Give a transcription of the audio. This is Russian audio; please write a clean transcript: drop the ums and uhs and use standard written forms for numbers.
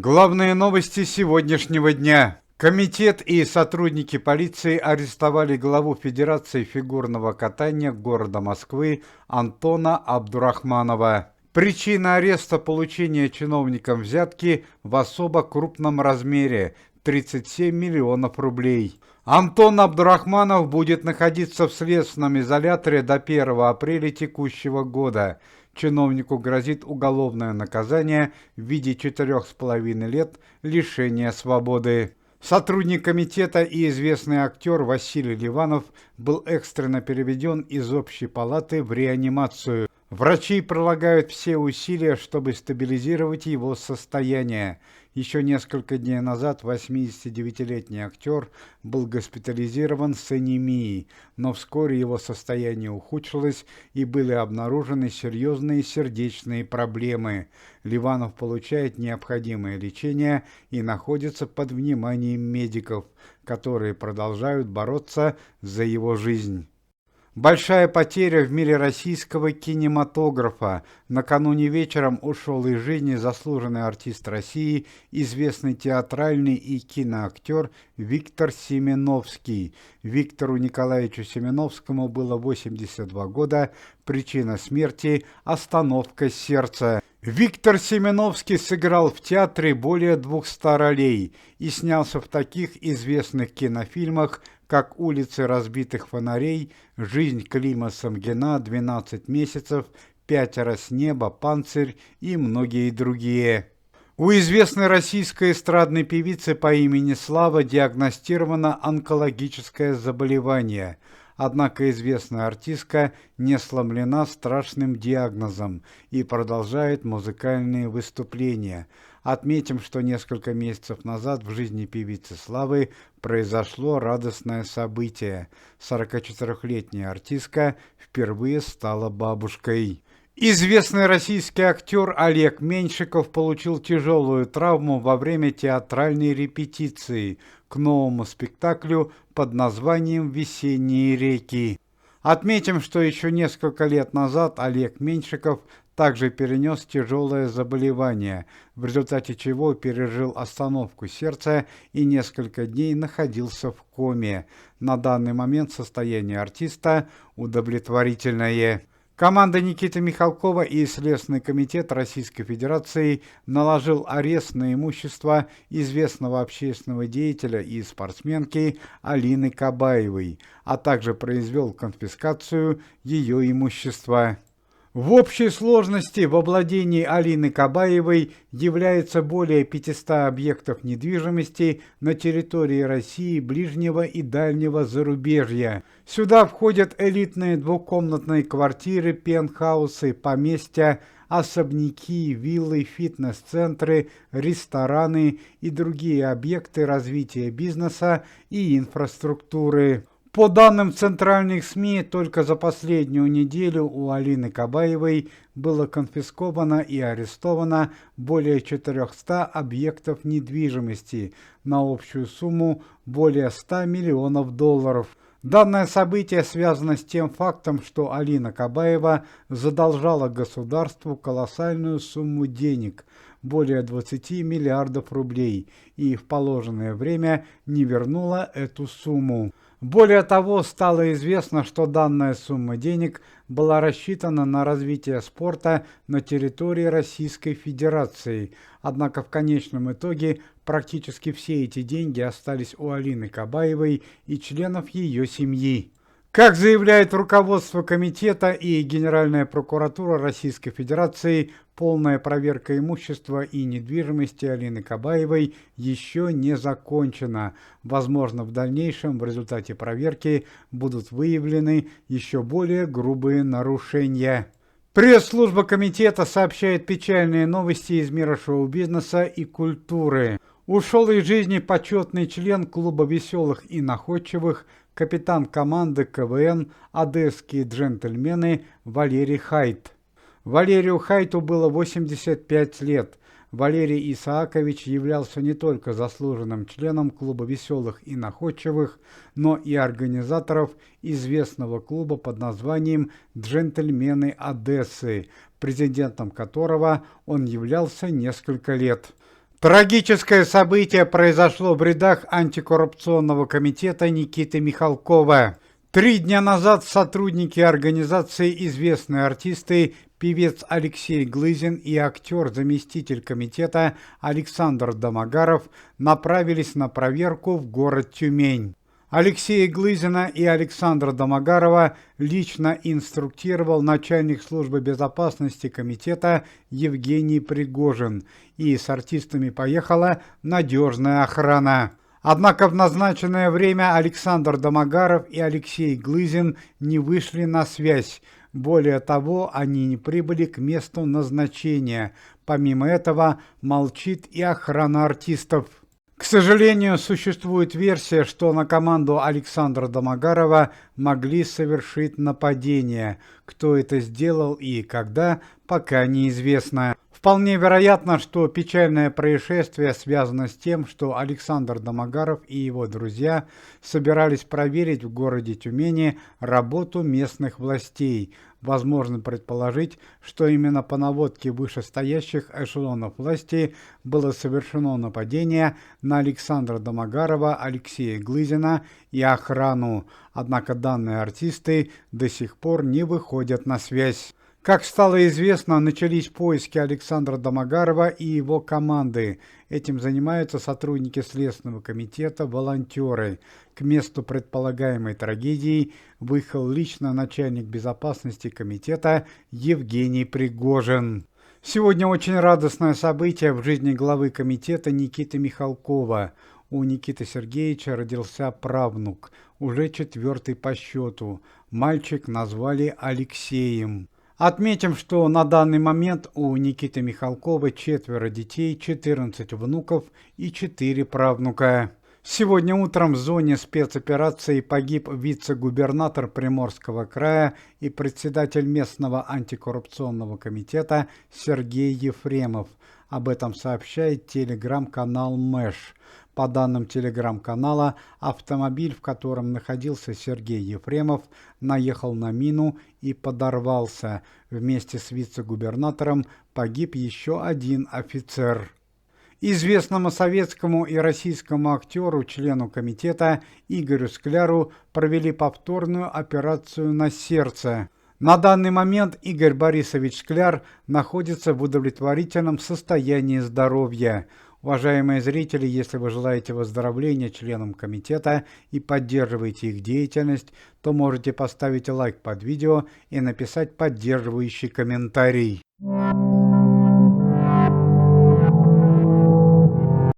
Главные новости сегодняшнего дня. Комитет и сотрудники полиции арестовали главу Федерации фигурного катания города Москвы Антона Абдурахманова. Причина ареста – получение чиновником взятки в особо крупном размере – 37 миллионов рублей. Антон Абдурахманов будет находиться в следственном изоляторе до 1 апреля текущего года. Чиновнику грозит уголовное наказание в виде 4,5 лет лишения свободы. Сотрудник комитета и известный актер Василий Ливанов был экстренно переведен из общей палаты в реанимацию. Врачи прилагают все усилия, чтобы стабилизировать его состояние. Еще несколько дней назад 89-летний актер был госпитализирован с анемией, но вскоре его состояние ухудшилось и были обнаружены серьезные сердечные проблемы. Ливанов получает необходимое лечение и находится под вниманием медиков, которые продолжают бороться за его жизнь. Большая потеря в мире российского кинематографа. Накануне вечером ушел из жизни заслуженный артист России, известный театральный и киноактер Виктор Семеновский. Виктору Николаевичу Семеновскому было 82 года. Причина смерти – остановка сердца. Виктор Семеновский сыграл в театре более 200 ролей и снялся в таких известных кинофильмах, как «Улицы разбитых фонарей», «Жизнь Клима Самгина», «12 месяцев», «Пятеро с неба», «Панцирь» и многие другие. У известной российской эстрадной певицы по имени Слава диагностировано онкологическое заболевание. Однако известная артистка не сломлена страшным диагнозом и продолжает музыкальные выступления. Отметим, что несколько месяцев назад в жизни певицы Славы произошло радостное событие. 44-летняя артистка впервые стала бабушкой. Известный российский актер Олег Меньшиков получил тяжелую травму во время театральной репетиции к новому спектаклю под названием «Весенние реки». Отметим, что еще несколько лет назад Олег Меньшиков также перенес тяжелое заболевание, в результате чего пережил остановку сердца и несколько дней находился в коме. На данный момент состояние артиста удовлетворительное. Команда Никиты Михалкова и Следственный комитет Российской Федерации наложил арест на имущество известного общественного деятеля и спортсменки Алины Кабаевой, а также произвел конфискацию ее имущества. В общей сложности во владении Алины Кабаевой является более 500 объектов недвижимости на территории России, ближнего и дальнего зарубежья. Сюда входят элитные двухкомнатные квартиры, пентхаусы, поместья, особняки, виллы, фитнес-центры, рестораны и другие объекты развития бизнеса и инфраструктуры. По данным центральных СМИ, только за последнюю неделю у Алины Кабаевой было конфисковано и арестовано более 400 объектов недвижимости на общую сумму более 100 миллионов долларов. Данное событие связано с тем фактом, что Алина Кабаева задолжала государству колоссальную сумму денег – более 20 миллиардов рублей, и в положенное время не вернула эту сумму. Более того, стало известно, что данная сумма денег была рассчитана на развитие спорта на территории Российской Федерации. Однако в конечном итоге практически все эти деньги остались у Алины Кабаевой и членов ее семьи. Как заявляет руководство комитета и Генеральная прокуратура Российской Федерации, полная проверка имущества и недвижимости Алины Кабаевой еще не закончена. Возможно, в дальнейшем в результате проверки будут выявлены еще более грубые нарушения. Пресс-служба комитета сообщает печальные новости из мира шоу-бизнеса и культуры. Ушел из жизни почетный член клуба веселых и находчивых, капитан команды КВН «Одесские джентльмены» Валерий Хайт. Валерию Хайту было 85 лет. Валерий Исаакович являлся не только заслуженным членом клуба веселых и находчивых, но и организаторов известного клуба под названием «Джентльмены Одессы», президентом которого он являлся несколько лет. Трагическое событие произошло в рядах антикоррупционного комитета Никиты Михалкова. 3 дня назад сотрудники организации известные артисты, певец Алексей Глызин и актер-заместитель комитета Александр Домогаров направились на проверку в город Тюмень. Алексея Глызина и Александра Домогарова лично инструктировал начальник службы безопасности комитета Евгений Пригожин, и с артистами поехала надежная охрана. Однако в назначенное время Александр Домогаров и Алексей Глызин не вышли на связь. Более того, они не прибыли к месту назначения. Помимо этого, молчит и охрана артистов. К сожалению, существует версия, что на команду Александра Домогарова могли совершить нападение. Кто это сделал и когда, пока неизвестно. Вполне вероятно, что печальное происшествие связано с тем, что Александр Домогаров и его друзья собирались проверить в городе Тюмени работу местных властей. Возможно предположить, что именно по наводке вышестоящих эшелонов власти было совершено нападение на Александра Домогарова, Алексея Глызина и охрану. Однако данные артисты до сих пор не выходят на связь. Как стало известно, начались поиски Александра Домогарова и его команды. Этим занимаются сотрудники Следственного комитета, волонтеры. К месту предполагаемой трагедии выехал лично начальник безопасности комитета Евгений Пригожин. Сегодня очень радостное событие в жизни главы комитета Никиты Михалкова. У Никиты Сергеевича родился правнук, уже 4-й по счету. Мальчик назвали Алексеем. Отметим, что на данный момент у Никиты Михалкова 4 детей, 14 внуков и 4 правнука. Сегодня утром в зоне спецоперации погиб вице-губернатор Приморского края и председатель местного антикоррупционного комитета Сергей Ефремов. Об этом сообщает телеграм-канал Мэш. По данным телеграм-канала, автомобиль, в котором находился Сергей Ефремов, наехал на мину и подорвался. Вместе с вице-губернатором погиб еще один офицер. Известному советскому и российскому актеру, члену комитета Игорю Скляру провели повторную операцию на сердце. На данный момент Игорь Борисович Скляр находится в удовлетворительном состоянии здоровья. Уважаемые зрители, если вы желаете выздоровления членам комитета и поддерживаете их деятельность, то можете поставить лайк под видео и написать поддерживающий комментарий.